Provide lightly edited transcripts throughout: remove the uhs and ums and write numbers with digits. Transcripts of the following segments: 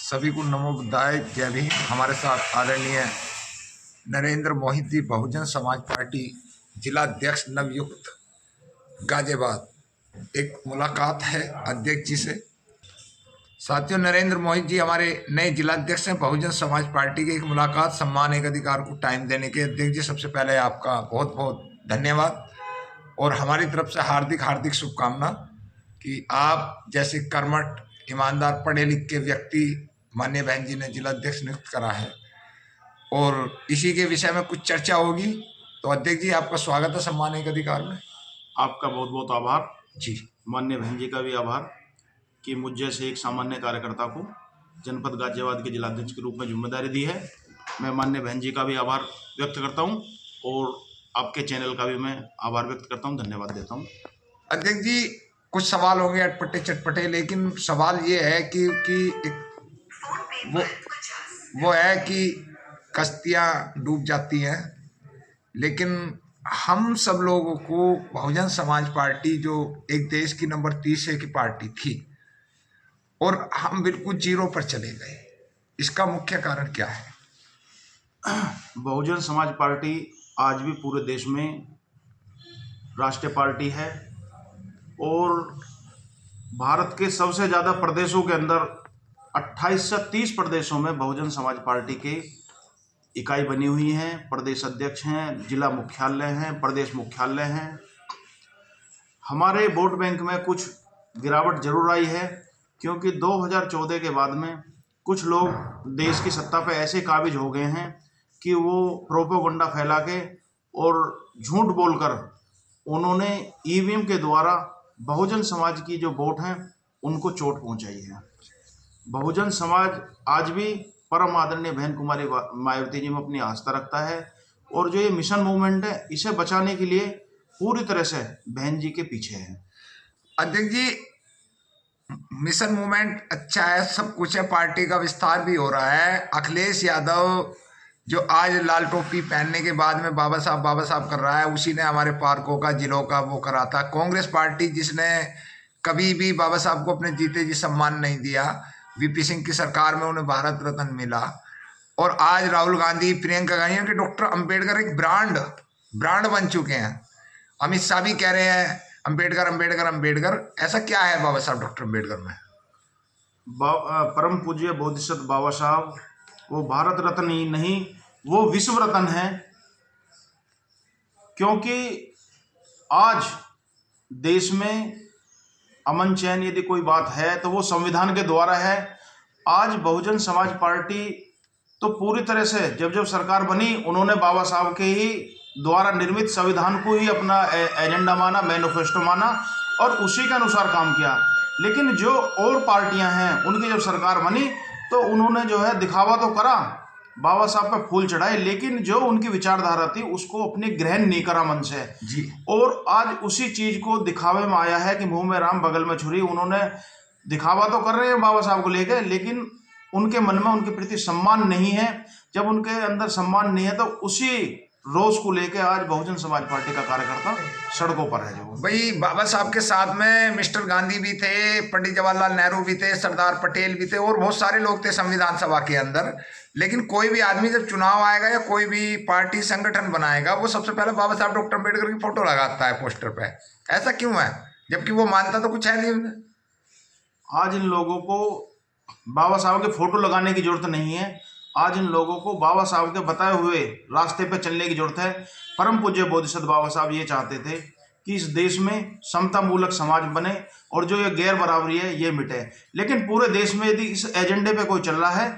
सभी को नमो बुद्धाय, जय भीम। हमारे साथ आदरणीय नरेंद्र मोहित जी, बहुजन समाज पार्टी जिला अध्यक्ष नवयुक्त गाजियाबाद। एक मुलाकात है अध्यक्ष जी से। साथियों, नरेंद्र मोहित जी हमारे नए जिलाध्यक्ष हैं बहुजन समाज पार्टी के। एक मुलाकात, सम्मान, एक अधिकार को टाइम देने के अध्यक्ष जी, सबसे पहले आपका बहुत बहुत धन्यवाद और हमारी तरफ से हार्दिक हार्दिक शुभकामना कि आप जैसे कर्मठ, ईमानदार, पढ़े लिखे व्यक्ति माननीय बहन जी ने जिलाध्यक्ष नियुक्त करा है और इसी के विषय में कुछ चर्चा होगी। तो अध्यक्ष जी, आपका स्वागत है सम्मान एक अधिकार में। आपका बहुत बहुत आभार जी। माननीय बहन जी का भी आभार कि मुझ जैसे एक सामान्य कार्यकर्ता को जनपद गाजियाबाद के जिलाध्यक्ष के रूप में जिम्मेदारी दी है। मैं माननीय बहन जी का भी आभार व्यक्त करता हूं और आपके चैनल का भी मैं आभार व्यक्त करता हूं, धन्यवाद देता हूं। अध्यक्ष जी, कुछ सवाल होंगे अटपटे चटपटे, लेकिन सवाल ये है कि वो है कि कश्तियाँ डूब जाती हैं, लेकिन हम सब लोगों को बहुजन समाज पार्टी जो एक देश की नंबर 30 की पार्टी थी और हम बिल्कुल जीरो पर चले गए, इसका मुख्य कारण क्या है? बहुजन समाज पार्टी आज भी पूरे देश में राष्ट्रीय पार्टी है और भारत के सबसे ज़्यादा प्रदेशों के अंदर 28 से 30 प्रदेशों में बहुजन समाज पार्टी के इकाई बनी हुई है। प्रदेश अध्यक्ष हैं, जिला मुख्यालय हैं, प्रदेश मुख्यालय हैं। हमारे वोट बैंक में कुछ गिरावट जरूर आई है क्योंकि 2014 के बाद में कुछ लोग देश की सत्ता पे ऐसे काबिज हो गए हैं कि वो प्रोपेगेंडा फैला के और झूठ बोलकर उन्होंने ईवीएम के द्वारा बहुजन समाज की जो वोट हैं उनको चोट पहुंचाई है। बहुजन समाज आज भी परम आदरणीय बहन कुमारी मायावती जी में अपनी आस्था रखता है और जो ये मिशन मूवमेंट है इसे बचाने के लिए पूरी तरह से बहन जी के पीछे है। अध्यक्ष जी, मिशन मूवमेंट अच्छा है, सब कुछ है, पार्टी का विस्तार भी हो रहा है। अखिलेश यादव जो आज लाल टोपी पहनने के बाद में बाबा साहब कर रहा है, उसी ने हमारे पार्कों का, जिलों का वो करा था। कांग्रेस पार्टी जिसने कभी भी बाबा साहब को अपने जीते जी सम्मान नहीं दिया, वीपी सिंह की सरकार में उन्हें भारत रत्न मिला। और आज राहुल गांधी, प्रियंका गांधी के डॉक्टर अंबेडकर एक ब्रांड बन चुके हैं। अमित शाह भी कह रहे हैं अंबेडकर अंबेडकर अंबेडकर। ऐसा क्या है बाबा साहब डॉक्टर अंबेडकर में? परम पूज्य बोधिसत्व बाबा साहब वो भारत रत्न ही नहीं, वो विश्व रत्न है, क्योंकि आज देश में अमन चैन यदि कोई बात है तो वो संविधान के द्वारा है। आज बहुजन समाज पार्टी तो पूरी तरह से जब सरकार बनी उन्होंने बाबा साहब के ही द्वारा निर्मित संविधान को ही अपना एजेंडा माना, मैनिफेस्टो माना और उसी के अनुसार काम किया। लेकिन जो और पार्टियां हैं उनकी जब सरकार बनी तो उन्होंने जो है दिखावा तो करा, बाबा साहब पे फूल चढ़ाए, लेकिन जो उनकी विचारधारा थी उसको अपने ग्रहण नहीं करा मन से जी। और आज उसी चीज को दिखावे में आया है कि मुंह में राम बगल में छुरी। उन्होंने दिखावा तो कर रहे हैं बाबा साहब को लेकर, लेकिन उनके मन में उनके प्रति सम्मान नहीं है। जब उनके अंदर सम्मान नहीं है तो उसी रोज को लेकर आज बहुजन समाज पार्टी का कार्यकर्ता सड़कों पर है। जो भाई, बाबा साहब के साथ में मिस्टर गांधी भी थे, पंडित जवाहरलाल नेहरू भी थे, सरदार पटेल भी थे और बहुत सारे लोग थे संविधान सभा के अंदर। लेकिन कोई भी आदमी जब चुनाव आएगा या कोई भी पार्टी संगठन बनाएगा, वो सबसे पहले बाबा साहब डॉक्टर अंबेडकर की फोटो लगाता है पोस्टर पे। ऐसा क्यों है, जबकि वो मानता तो कुछ है नहीं? आज इन लोगों को बाबा साहब के फोटो लगाने की जरूरत नहीं है। आज इन लोगों को बाबा साहब के बताए हुए रास्ते पर चलने की जरूरत है। परम पूज्य बोधिसत्व बाबा साहब ये चाहते थे कि इस देश में समता मूलक समाज बने और जो ये गैर बराबरी है ये मिटे। लेकिन पूरे देश में यदि इस एजेंडे पे कोई चल रहा है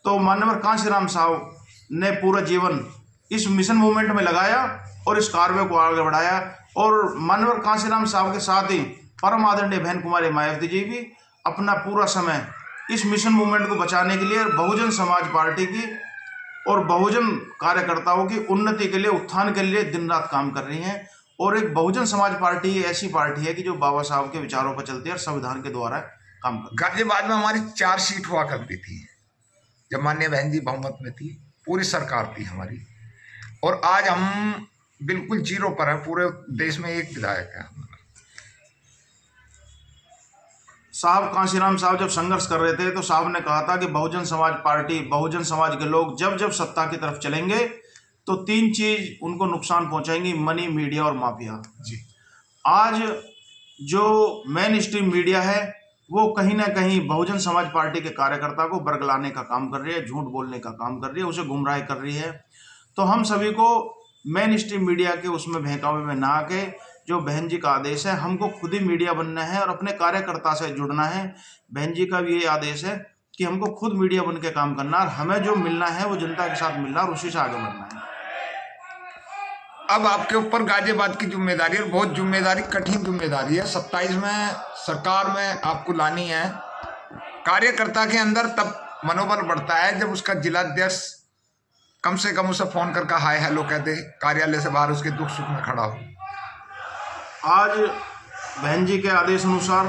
तो माननीय कांशीराम साहब ने पूरा जीवन इस मिशन मूवमेंट में लगाया और इस कार्य को आगे बढ़ाया। और माननीय कांशीराम साहब के साथ ही परम आदरणीय बहन कुमारी मायावती जी भी अपना पूरा समय इस मिशन मूवमेंट को बचाने के लिए बहुजन समाज पार्टी की और बहुजन कार्यकर्ताओं की उन्नति के लिए, उत्थान के लिए दिन रात काम कर रही हैं। और एक बहुजन समाज पार्टी ऐसी पार्टी है कि जो बाबा साहब के विचारों पर चलती है और संविधान के द्वारा काम करती है। गाजियाबाद में हमारी 4 सीट हुआ करती थी जब माननीय बहन जी बहुमत में थी, पूरी सरकार थी हमारी, और आज हम बिल्कुल जीरो पर है। पूरे देश में एक विधायक है। साहब कांशीराम साहब जब संघर्ष कर रहे थे तो साहब ने कहा था कि बहुजन समाज पार्टी, बहुजन समाज के लोग जब जब सत्ता की तरफ चलेंगे तो 3 चीज उनको नुकसान पहुंचाएंगी: मनी, मीडिया और माफिया। जी। आज जो मेन स्ट्रीम मीडिया है वो कहीं ना कहीं बहुजन समाज पार्टी के कार्यकर्ता को बरगलाने का काम कर रही है, झूठ बोलने का काम कर रही है, उसे गुमराह कर रही है। तो हम सभी को मेन स्ट्रीम मीडिया के उसमें बहकावे में ना आके, जो बहन जी का आदेश है, हमको खुद ही मीडिया बनना है और अपने कार्यकर्ता से जुड़ना है। बहन जी का भी ये आदेश है कि हमको खुद मीडिया बन के काम करना और हमें जो मिलना है वो जनता के साथ मिलना और उसी से आगे बढ़ना है। अब आपके ऊपर गाजियाबाद की जिम्मेदारी है, बहुत जिम्मेदारी, कठिन जिम्मेदारी है। 27 में सरकार में आपको लानी है। कार्यकर्ता के अंदर तब मनोबल बढ़ता है जब उसका जिलाध्यक्ष कम से कम उसे फोन करके हाय हेलो कह दे, कार्यालय से बाहर उसके दुख सुख में खड़ा हो। आज बहन जी के आदेश अनुसार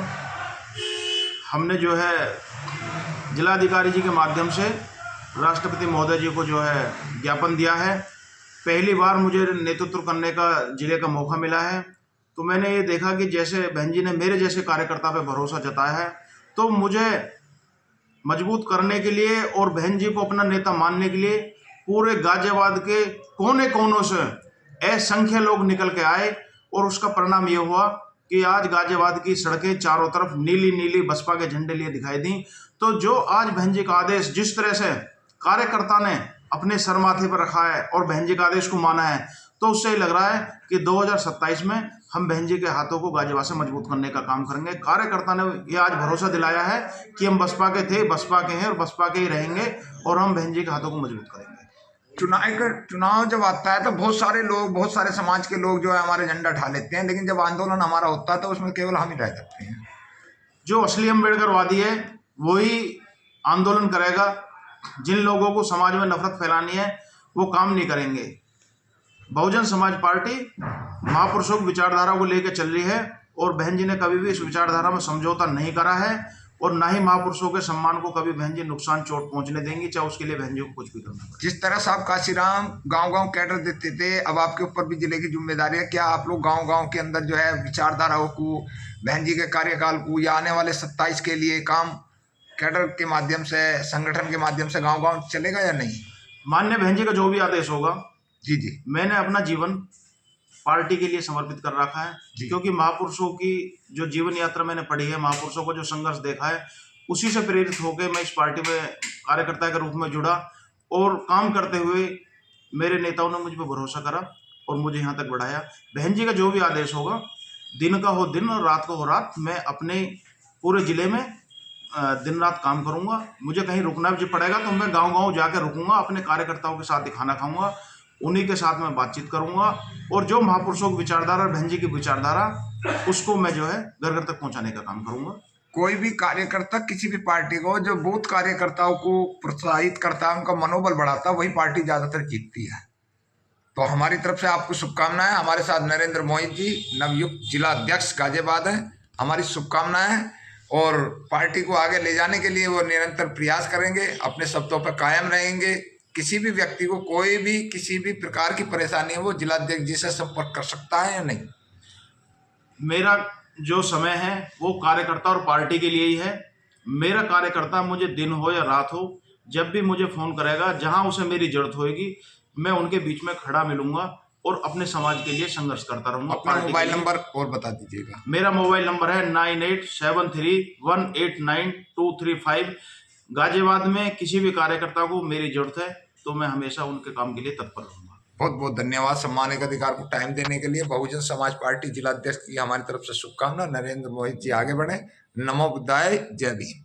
हमने जो है जिलाधिकारी जी के माध्यम से राष्ट्रपति महोदय जी को जो है ज्ञापन दिया है। पहली बार मुझे नेतृत्व करने का जिले का मौका मिला है, तो मैंने ये देखा कि जैसे बहन जी ने मेरे जैसे कार्यकर्ता पे भरोसा जताया है, तो मुझे मजबूत करने के लिए और बहन जी को अपना नेता मानने के लिए पूरे गाजियाबाद के कोने कोनों से असंख्य लोग निकल के आए और उसका परिणाम ये हुआ कि आज गाजियाबाद की सड़कें चारों तरफ नीली नीली बसपा के झंडे लिए दिखाई दी। तो जो आज बहन जी का आदेश जिस तरह से कार्यकर्ता ने अपने सर माथे पर रखा है और बहन जी का आदेश को माना है, तो उससे ही लग रहा है कि 2027 में हम बहन जी के हाथों को गाजियाबाद से मजबूत करने का काम करेंगे। कार्यकर्ता ने ये आज भरोसा दिलाया है कि हम बसपा के थे, बसपा के हैं और बसपा के ही रहेंगे और हम बहन जी के हाथों को मजबूत करेंगे। चुनाव जब आता है तो बहुत सारे लोग, बहुत सारे समाज के लोग जो है हमारे झंडा उठा लेते हैं, लेकिन जब आंदोलन हमारा होता है तो उसमें केवल हम ही रह जाते हैं। जो असली अम्बेडकरवादी है वही आंदोलन करेगा। जिन लोगों को समाज में नफरत फैलानी है वो काम नहीं करेंगे। बहुजन समाज पार्टी महापुरुषों की विचारधारा को लेकर चल रही है और बहन जी ने कभी भी इस विचारधारा में समझौता नहीं करा है और ना ही महापुरुषों के सम्मान को कभी बहन जी नुकसान चोट पहुंचने देंगी, चाहे उसके लिए बहन जी को कुछ भी करना पड़े। जिस तरह से आप काशीराम गांव-गांव कैडर देते थे, अब आपके ऊपर भी जिले की जिम्मेदारी है। क्या आप लोग गांव-गांव के अंदर जो है विचारधाराओं को, बहन जी के कार्यकाल को या आने वाले 27 के लिए काम कैडर के माध्यम से, संगठन के माध्यम से गांव-गांव चलेगा या नहीं? माननीय बहन जी का जो भी आदेश होगा, जी जी, मैंने अपना जीवन पार्टी के लिए समर्पित कर रखा है, क्योंकि महापुरुषों की जो जीवन यात्रा मैंने पढ़ी है, महापुरुषों को जो संघर्ष देखा है, उसी से प्रेरित होकर मैं इस पार्टी में कार्यकर्ता के रूप में जुड़ा और काम करते हुए मेरे नेताओं ने मुझ पर भरोसा करा और मुझे यहाँ तक बढ़ाया। बहन जी का जो भी आदेश होगा, दिन का हो दिन और रात का हो रात, मैं अपने पूरे जिले में दिन रात काम करूँगा। मुझे कहीं रुकना भी पड़ेगा तो मैं गाँव-गाँव जाकर रुकूँगा, अपने कार्यकर्ताओं के साथ ही खाना खाऊँगा, उन्हीं के साथ मैं बातचीत करूँगा और जो महापुरुषों की विचारधारा और बहन जी की विचारधारा उसको मैं जो है घर घर तक पहुँचाने का काम करूँगा। कोई भी कार्यकर्ता किसी भी पार्टी को जो बूथ कार्यकर्ताओं को प्रोत्साहित करता है, उनका मनोबल बढ़ाता है, वही पार्टी ज़्यादातर जीतती है। तो हमारी तरफ से आपको शुभकामनाएं। हमारे साथ नरेंद्र मोहित जी, नवयुक्त जिला अध्यक्ष गाजियाबाद हैं, हमारी शुभकामनाएं और पार्टी को आगे ले जाने के लिए वो निरंतर प्रयास करेंगे, अपने शब्दों पर कायम रहेंगे। किसी भी व्यक्ति को कोई भी किसी भी प्रकार की परेशानी हो, वो जिलाध्यक्ष जी से संपर्क कर सकता है या नहीं? मेरा जो समय है वो कार्यकर्ता और पार्टी के लिए ही है। मेरा कार्यकर्ता मुझे दिन हो या रात हो, जब भी मुझे फ़ोन करेगा, जहां उसे मेरी जरूरत होगी, मैं उनके बीच में खड़ा मिलूंगा और अपने समाज के लिए संघर्ष करता रहूंगा। अपना मोबाइल नंबर और बता दीजिएगा। मेरा मोबाइल नंबर है 9873189235। गाजियाबाद में किसी भी कार्यकर्ता को मेरी जरूरत है तो मैं हमेशा उनके काम के लिए तत्पर रहूंगा। बहुत बहुत धन्यवाद सम्मानित अधिकार को टाइम देने के लिए। बहुजन समाज पार्टी जिलाध्यक्ष की हमारी तरफ से शुभकामना। नरेंद्र मोहित जी आगे बढ़े। नमो बुद्धाय, जय भीम।